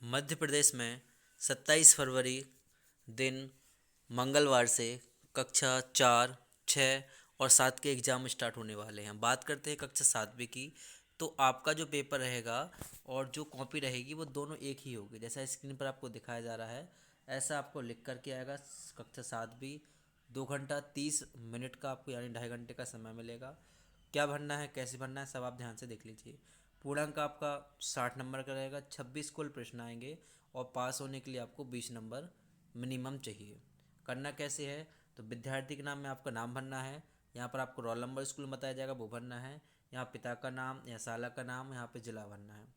मध्य प्रदेश में 27 फरवरी दिन मंगलवार से कक्षा 4, 6 और 7 के एग्ज़ाम स्टार्ट होने वाले हैं। बात करते हैं कक्षा 7वीं की। तो आपका जो पेपर रहेगा और जो कॉपी रहेगी वो दोनों एक ही होगी। जैसा स्क्रीन पर आपको दिखाया जा रहा है ऐसा आपको लिख करके आएगा। कक्षा 7वीं 2 घंटा 30 मिनट का आपको यानी 2.5 घंटे का समय मिलेगा। क्या भरना है, कैसे भरना है, सब आप ध्यान से देख लीजिए। पूर्णांक आपका 60 नंबर का रहेगा। 26 कुल प्रश्न आएंगे और पास होने के लिए आपको 20 नंबर मिनिमम चाहिए। करना कैसे है, तो विद्यार्थी के नाम में आपका नाम भरना है। यहाँ पर आपको रोल नंबर स्कूल में बताया जाएगा वो भरना है। यहाँ पिता का नाम, यहाँ शाला का नाम, यहाँ पे जिला भरना है।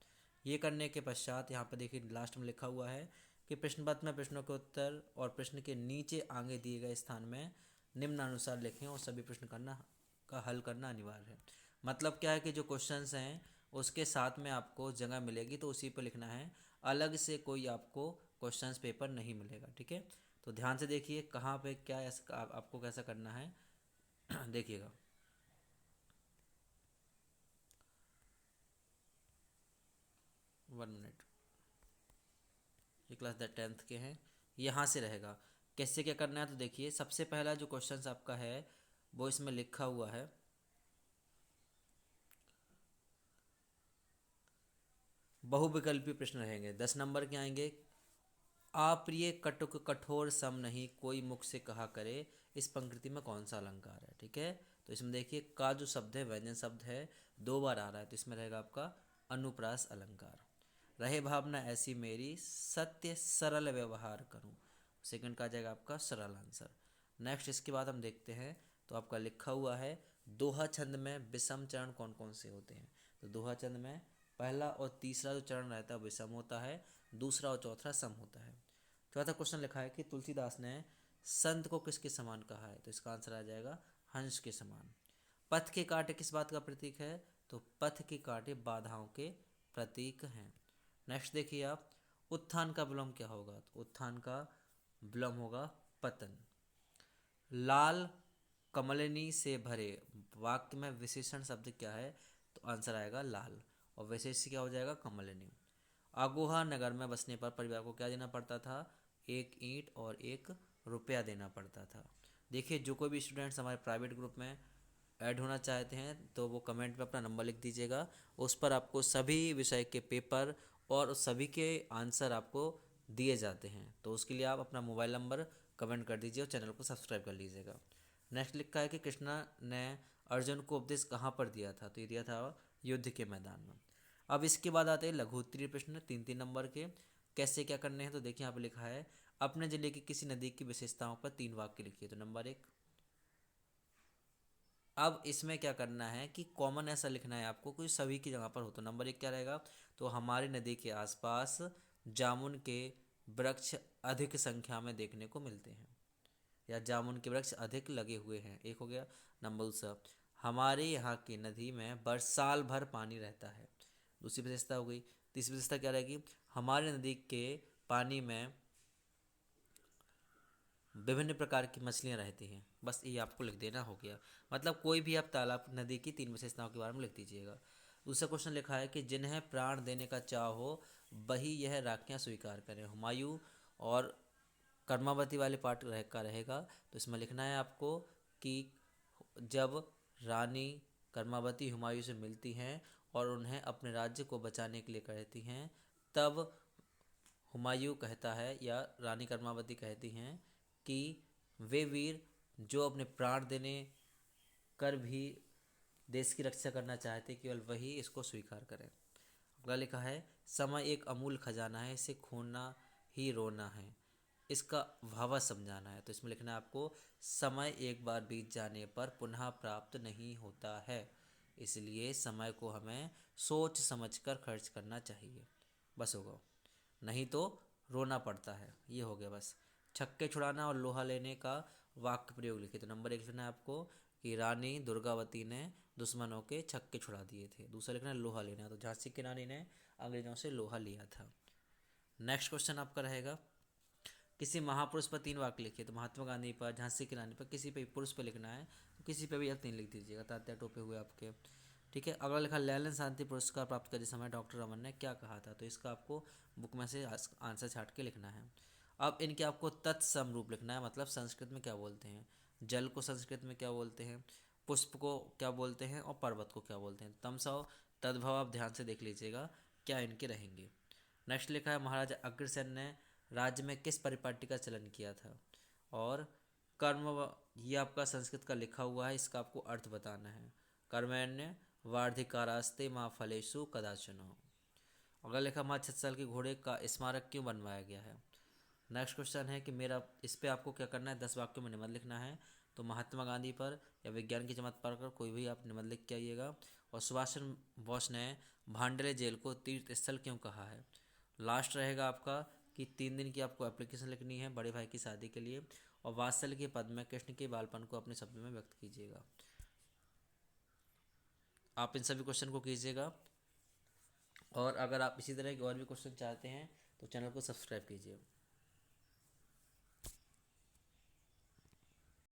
ये करने के पश्चात यहाँ पर देखिए लास्ट में लिखा हुआ है कि प्रश्न पत्र में प्रश्नों के उत्तर और प्रश्न के नीचे आगे दिए गए स्थान में निम्नानुसार लिखें और सभी प्रश्न करना का हल करना अनिवार्य है। मतलब क्या है कि जो क्वेश्चंस हैं उसके साथ में आपको जगह मिलेगी तो उसी पर लिखना है। अलग से कोई आपको क्वेश्चंस पेपर नहीं मिलेगा। ठीक है, तो ध्यान से देखिए कहाँ पे क्या आपको कैसा करना है। देखिएगा 1 मिनट। ये क्लास 10th के हैं। यहाँ से रहेगा कैसे क्या करना है। तो देखिए सबसे पहला जो क्वेश्चंस आपका है वो इसमें लिखा हुआ है। बहुविकल्पी प्रश्न रहेंगे, 10 नंबर के आएंगे। अप्रिय कटुक कठोर सम नहीं कोई मुख से कहा करे, इस पंक्ति में कौन सा अलंकार है। ठीक है, तो इसमें देखिए का जो शब्द है व्यंजन शब्द है, 2 बार आ रहा है, तो इसमें रहेगा आपका अनुप्रास अलंकार। रहे भावना ऐसी मेरी सत्य सरल व्यवहार करूं, सेकंड का आ जाएगा आपका सरल आंसर। नेक्स्ट इसके बाद हम देखते हैं तो आपका लिखा हुआ है दोहा छंद में विषम चरण कौन कौन से होते हैं। तो दोहा छंद में पहला और तीसरा जो चरण रहता है विषम होता है, दूसरा और चौथा सम होता है। चौथा क्वेश्चन लिखा है कि तुलसीदास ने संत को किसके समान कहा है। तो इसका आंसर आ जाएगा हंस के समान। पथ के कांटे किस बात का प्रतीक है, तो पथ के कांटे बाधाओं के प्रतीक हैं। नेक्स्ट देखिए आप, उत्थान का विलोम क्या होगा। तो उत्थान का विलोम होगा पतन। लाल कमलिनी से भरे वाक्य में विशेषण शब्द क्या है, तो आंसर आएगा लाल और विशेष क्या हो जाएगा कमलिनी। अगोहा नगर में बसने पर परिवार को क्या देना पड़ता था, 1 ईंट और 1 रुपया देना पड़ता था। देखिए जो कोई भी स्टूडेंट्स हमारे प्राइवेट ग्रुप में ऐड होना चाहते हैं तो वो कमेंट में अपना नंबर लिख दीजिएगा। उस पर आपको सभी विषय के पेपर और सभी के आंसर आपको दिए जाते हैं। तो उसके लिए आप अपना मोबाइल नंबर कमेंट कर दीजिए और चैनल को सब्सक्राइब कर लीजिएगा। नेक्स्ट लिखा है कि कृष्णा ने अर्जुन को उपदेश कहाँ पर दिया था। तो ये दिया था युद्ध के मैदान में। अब इसके बाद आते हैं लघु उत्तरीय प्रश्न 3-3 नंबर के। कैसे क्या करने हैं, तो देखिए यहाँ पे लिखा है अपने जिले की किसी नदी की विशेषताओं पर 3 वाक्य लिखिए। तो नंबर 1। अब इसमें क्या करना है कि कॉमन ऐसा लिखना है आपको कोई सभी की जगह पर हो। तो नंबर 1 क्या रहेगा, तो हमारी नदी के आसपास जामुन के वृक्ष अधिक संख्या में देखने को मिलते हैं, या जामुन के वृक्ष अधिक लगे हुए हैं, एक हो गया। नंबर 2, हमारे यहाँ की नदी में साल भर पानी रहता है, दूसरी विशेषता हो गई। तीसरी विशेषता क्या रहेगी, हमारे नदी के पानी में विभिन्न प्रकार की मछलियाँ रहती हैं। बस ये आपको लिख देना हो गया। मतलब कोई भी आप तालाब नदी की 3 विशेषताओं के बारे में लिख दीजिएगा। दूसरा क्वेश्चन लिखा है कि जिन्हें प्राण देने का चाह हो वही यह राखियाँ स्वीकार करें। हुमायूं और कर्मावती वाले पार्ट का रहेगा। तो इसमें लिखना है आपको कि जब रानी कर्मावती हुमायूं से मिलती हैं और उन्हें अपने राज्य को बचाने के लिए कहती हैं, तब हुमायूं कहता है या रानी कर्मावती कहती हैं कि वे वीर जो अपने प्राण देने कर भी देश की रक्षा करना चाहते केवल वही इसको स्वीकार करें। अगला लिखा है समय एक अमूल खजाना है, इसे खोना ही रोना है, इसका भावा समझाना है। तो इसमें लिखना है आपको समय एक बार बीत जाने पर पुनः प्राप्त नहीं होता है, इसलिए समय को हमें सोच समझकर खर्च करना चाहिए। बस होगा, नहीं तो रोना पड़ता है। ये हो गया बस। छक्के छुड़ाना और लोहा लेने का वाक्य प्रयोग लिखे। तो नंबर 1 लिखना है आपको कि रानी दुर्गावती ने दुश्मनों के छक्के छुड़ा दिए थे। दूसरा लिखना है लोहा लेना, तो झांसी की रानी ने अंग्रेजों से लोहा लिया था। नेक्स्ट क्वेश्चन आपका रहेगा किसी महापुरुष पर 3 वाक्य लिखिए। तो महात्मा गांधी पर, झांसी की रानी पर, किसी पे पुरुष पर लिखना है तो किसी पे भी आप 3 लिख दीजिएगा। तात्या टोपे हुए आपके। ठीक है। अगला लिखा लैलन शांति पुरस्कार प्राप्त करते समय डॉक्टर रमन ने क्या कहा था, तो इसका आपको बुक में से आंसर छाट के लिखना है। अब इनके आपको तत्सम रूप लिखना है, मतलब संस्कृत में क्या बोलते हैं, जल को संस्कृत में क्या बोलते हैं, पुष्प को क्या बोलते हैं और पर्वत को क्या बोलते हैं। तमसा तद्भव आप ध्यान से देख लीजिएगा क्या इनके रहेंगे। नेक्स्ट लिखा है महाराजा अग्रसेन ने राज्य में किस परिपाटी का चलन किया था, और ये आपका संस्कृत का लिखा हुआ है, इसका आपको अर्थ बताना है। कर्मण्य वार्धिकारास्ते माँ फलेषु कदाचन। अगला लिखा माँ 6 साल के घोड़े का स्मारक क्यों बनवाया गया है। नेक्स्ट क्वेश्चन है कि मेरा इस पे आपको क्या करना है, 10 वाक्यों में निबंध लिखना है। तो महात्मा गांधी पर या विज्ञान की चमत्कार पर कोई भी आप निबंध लिख के आइएगा। और सुभाष चंद्र बोस ने भांडरे जेल को तीर्थ स्थल क्यों कहा है। लास्ट रहेगा आपका कि 3 दिन की आपको एप्लीकेशन लिखनी है बड़े भाई की शादी के लिए, और वात्सल्य के पद में कृष्ण के बालपन को अपने शब्द में व्यक्त कीजिएगा। आप इन सभी क्वेश्चन को कीजिएगा, और अगर आप इसी तरह के और भी क्वेश्चन चाहते हैं तो चैनल को सब्सक्राइब कीजिए।